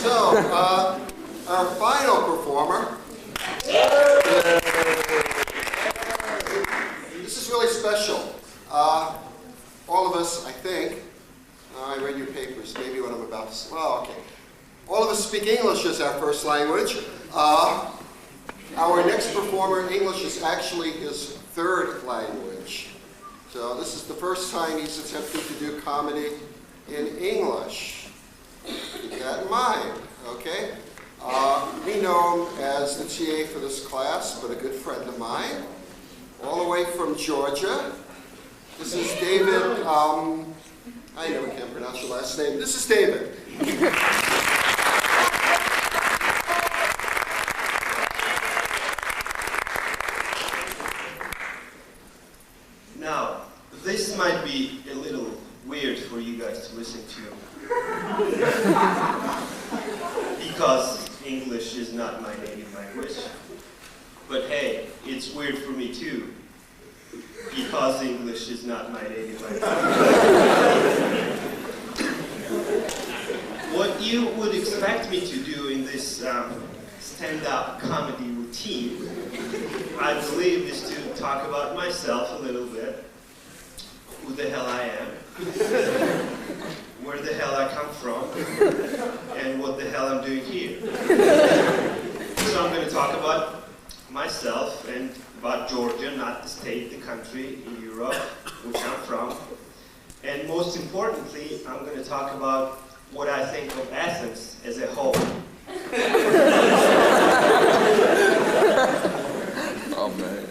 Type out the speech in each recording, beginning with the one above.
So, our final performer. This is really special. All of us, I think, I read your papers, maybe what I'm about to say. Well, okay. All of us speak English as our first language. Our next performer, English is actually his third language. So this is the first time he's attempting to do comedy in English. Keep that in mind, okay? We know him as the TA for this class, but a good friend of mine, all the way from Georgia. This is David, I never can pronounce your last name. This is David. Now, this might be a little weird for you guys to listen to. Because English is not my native language. But hey, it's weird for me too. Because English is not my native language. What you would expect me to do in this stand-up comedy routine, I believe, is to talk about myself a little bit. Who the hell I am, where the hell I come from, and what the hell I'm doing here. So I'm going to talk about myself and about Georgia, not the state, the country in Europe, which I'm from. And most importantly, I'm going to talk about what I think of Athens as a whole. Oh, man.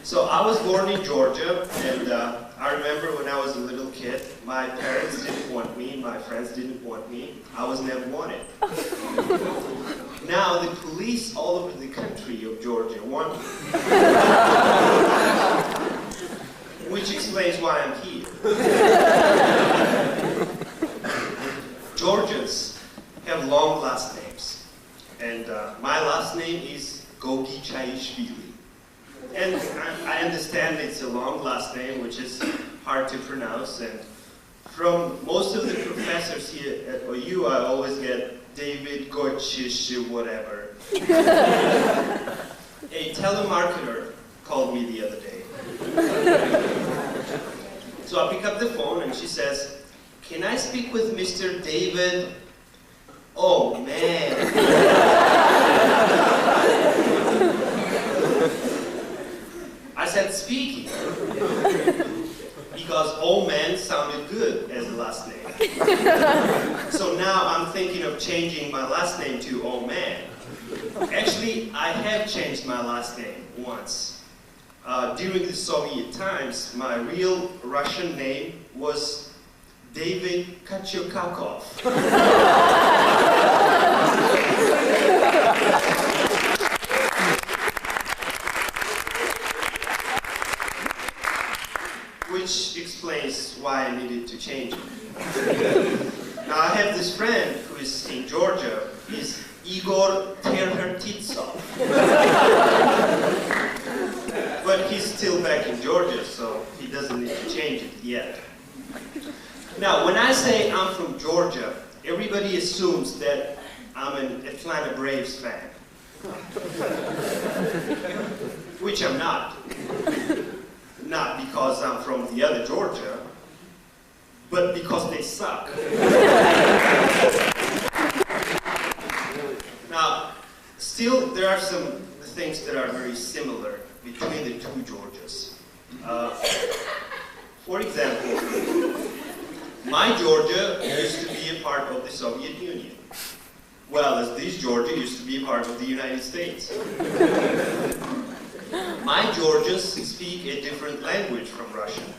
So I was born in Georgia, and I remember when I was a little kid, my parents didn't want me, my friends didn't want me. I was never wanted. Now the police all over the country of Georgia want me. Which explains why I'm here. Georgians have long last names, and my last name is Gogichaishvili. And I understand it's a long last name, which is hard to pronounce, and from most of the professors here at OU, I always get David Gogichaishvili whatever. A telemarketer called me the other day. So I pick up the phone and she says, "Can I speak with Mr. David?" Oh man. I said, "Speaking," because "oh man" sounded good as a last name. So now I'm thinking of changing my last name to "oh man." Actually, I have changed my last name once. During the Soviet times, my real Russian name was David Kachukakov. Which explains why I needed to change it. Now I have this friend who is in Georgia. He's Igor Terhertitsov. But he's still back in Georgia, so he doesn't need to change it yet. Now, when I say I'm from Georgia, everybody assumes that I'm an Atlanta Braves fan. Which I'm not. Not because I'm from the other Georgia, but because they suck. Now, still, there are some things that are very similar between the two Georgias. For example, my Georgia used to be a part of the Soviet Union, well, as this Georgia used to be a part of the United States. My Georgians speak a different language from Russian.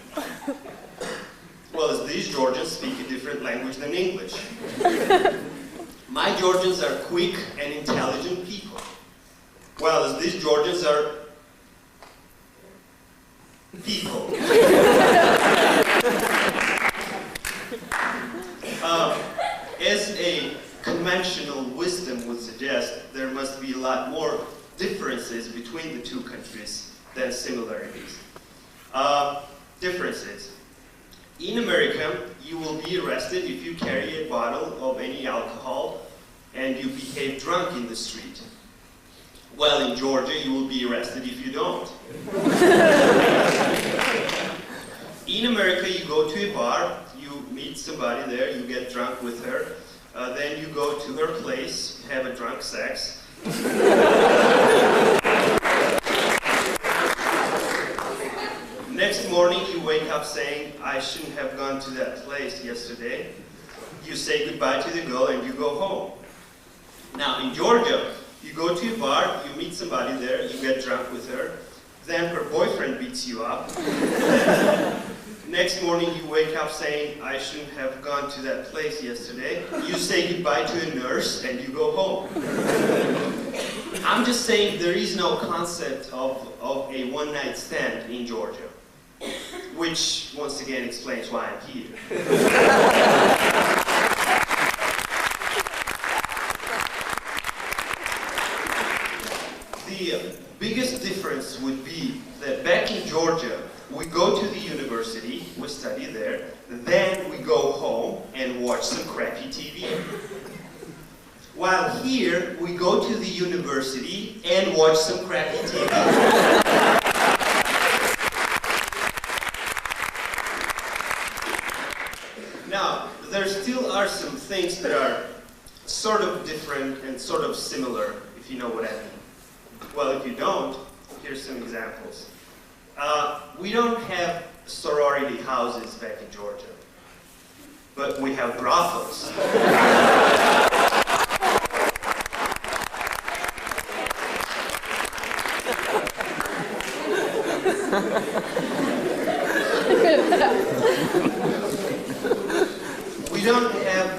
Well, as these Georgians speak a different language than English. My Georgians are quick and intelligent people. Well, as these Georgians are people. As a conventional wisdom would suggest, there must be a lot more differences between the two countries than similarities. Differences. In America, you will be arrested if you carry a bottle of any alcohol and you behave drunk in the street. Well, in Georgia, you will be arrested if you don't. In America, you go to a bar, you meet somebody there, you get drunk with her, then you go to her place, have a drunk sex. Next morning, you wake up saying, I shouldn't have gone to that place yesterday. You say goodbye to the girl and you go home. Now, in Georgia, you go to a bar, you meet somebody there, you get drunk with her, then her boyfriend beats you up. Next morning, you wake up saying, I shouldn't have gone to that place yesterday. You say goodbye to a nurse and you go home. I'm just saying there is no concept of a one-night stand in Georgia, which once again explains why I'm here. The biggest difference would be that back in Georgia, we go to the university, we study there, then we go home and watch some crappy TV. While here, we go to the university and watch some crappy TV. Now, there still are some things that are sort of different and sort of similar, if you know what I mean. Well, if you don't, here's some examples. We don't have sorority houses back in Georgia, but we have brothels. We don't have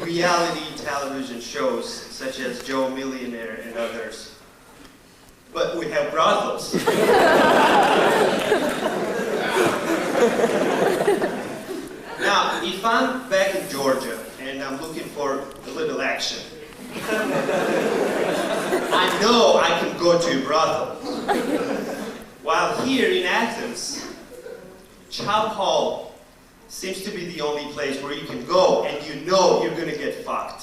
reality television shows such as Joe Millionaire and others, but we have brothels. Now, if I'm back in Georgia and I'm looking for a little action, I know I can go to a brothel. While here in Athens, Chow Hall seems to be the only place where you can go and you know you're gonna get fucked.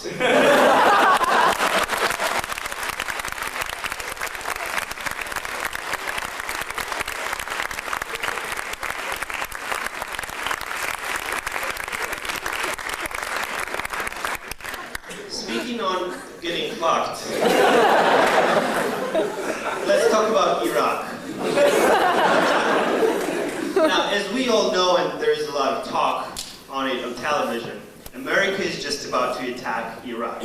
Speaking on getting fucked, let's talk about Iraq. Now, as we all know, and there is a lot of talk on it on television, America is just about to attack Iraq.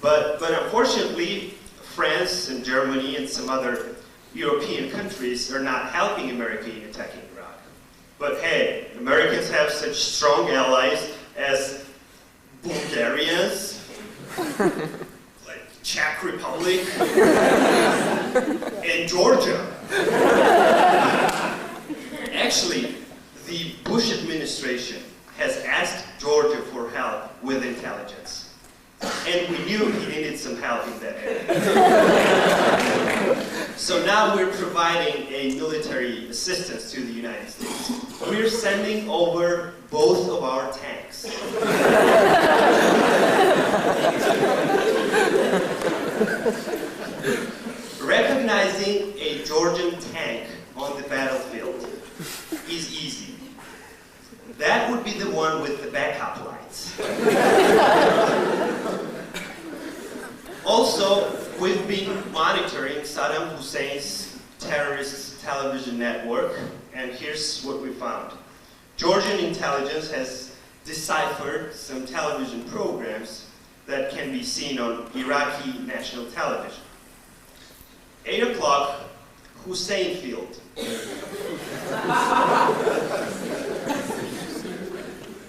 But unfortunately, France and Germany and some other European countries are not helping America in attacking Iraq. But hey, Americans have such strong allies as Bulgarians, like Czech Republic, and Georgia. Actually, the Bush administration has asked Georgia for help with intelligence. And we knew he needed some help in that area. So now we're providing a military assistance to the United States. We're sending over both of our tanks. Recognizing a Georgian tank on the battlefield is easy. That would be the one with the backup lights. Also, we've been monitoring Saddam Hussein's terrorist television network, and here's what we found. Georgian intelligence has deciphered some television programs that can be seen on Iraqi national television. 8 o'clock, Hussein Field.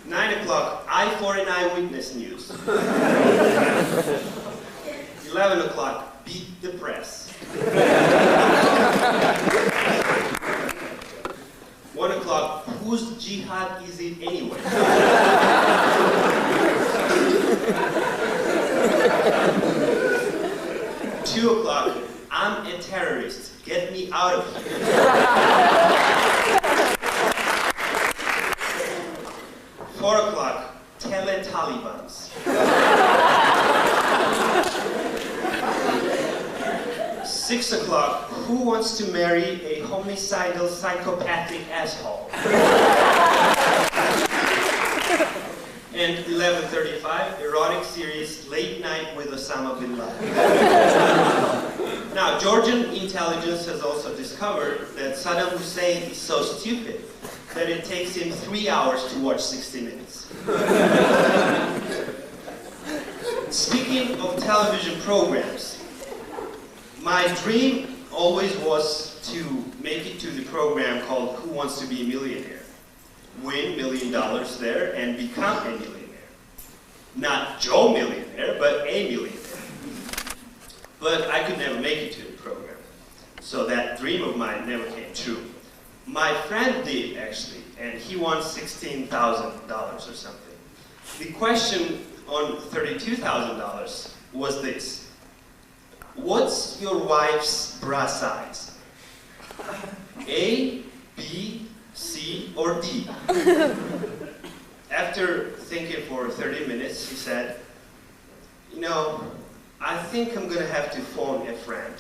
9 o'clock, Eye for an Eyewitness News. 11 o'clock, Beat the Press. 1 o'clock, whose jihad is it anyway? 2 o'clock, I'm a terrorist, get me out of here. 4 o'clock, Tele-Talibans. 6 o'clock, who wants to marry a homicidal psychopathic asshole? And 11:35, erotic series, Late Night with Osama bin Laden. Now, Georgian intelligence has also discovered that Saddam Hussein is so stupid that it takes him 3 hours to watch 60 Minutes. Speaking of television programs, my dream always was to make it to the program called Who Wants to Be a Millionaire? Win $1 million there and become a millionaire. Not Joe Millionaire, but a millionaire. But I could never make it to the program. So that dream of mine never came true. My friend did, actually, and he won $16,000 or something. The question on $32,000 was this: what's your wife's bra size? A, B, C, or D? After thinking for 30 minutes, he said, you know, I think I'm gonna have to phone a friend.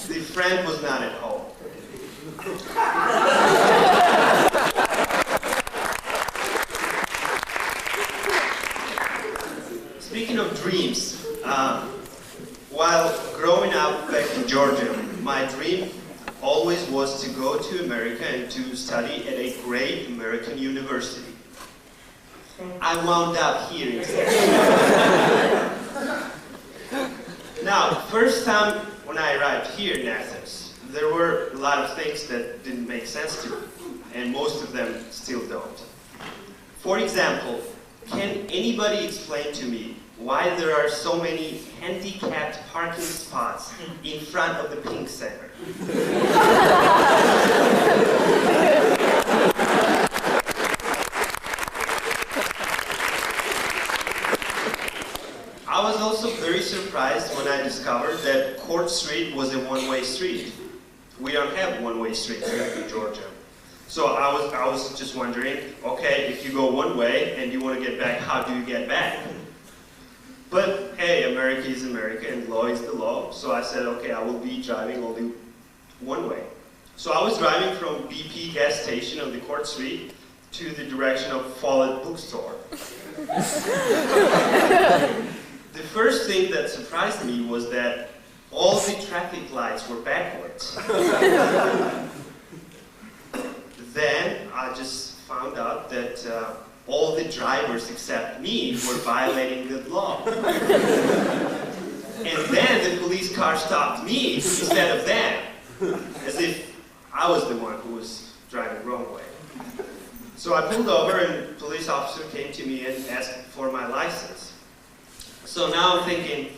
The friend was not at home. Speaking of dreams, while growing up back in Georgia, my dream always was to go to America and to study at a great American university. I wound up here instead. Now, first time when I arrived here in Athens, there were a lot of things that didn't make sense to me, and most of them still don't. For example, can anybody explain to me why there are so many handicapped parking spots in front of the Pink Center? I was also very surprised when I discovered that Court Street was a one-way street. We don't have one-way streets back in Georgia. So I was just wondering, okay, if you go one way and you want to get back, how do you get back? But hey, America is America and law is the law. So I said, okay, I will be driving only one way. So I was driving from BP gas station on the Court Street to the direction of Follett bookstore. The first thing that surprised me was that all the traffic lights were backwards. Then I just found out that all the drivers except me were violating the law. And then the police car stopped me instead of them, as if I was the one who was driving the wrong way. So I pulled over and the police officer came to me and asked for my license. So now I'm thinking,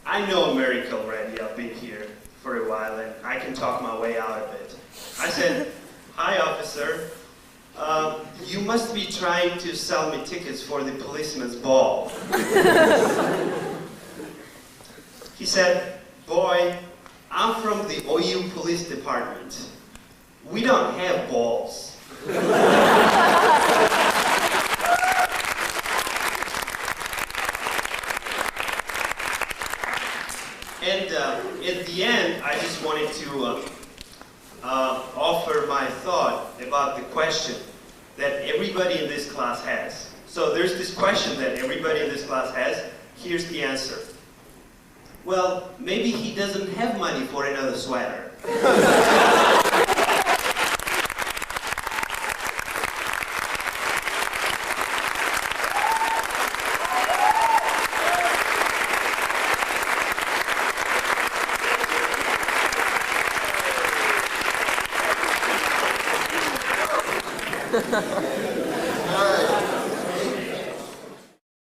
I know America already, I've been here for a while and I can talk my way out of it. I said, hi officer, you must be trying to sell me tickets for the policeman's ball. He said, boy, I'm from the OU police department. We don't have balls. And at the end, I just wanted to offer my thought about the question that everybody in this class has. So there's this question that everybody in this class has. Here's the answer. Well, maybe he doesn't have money for another sweater. All right.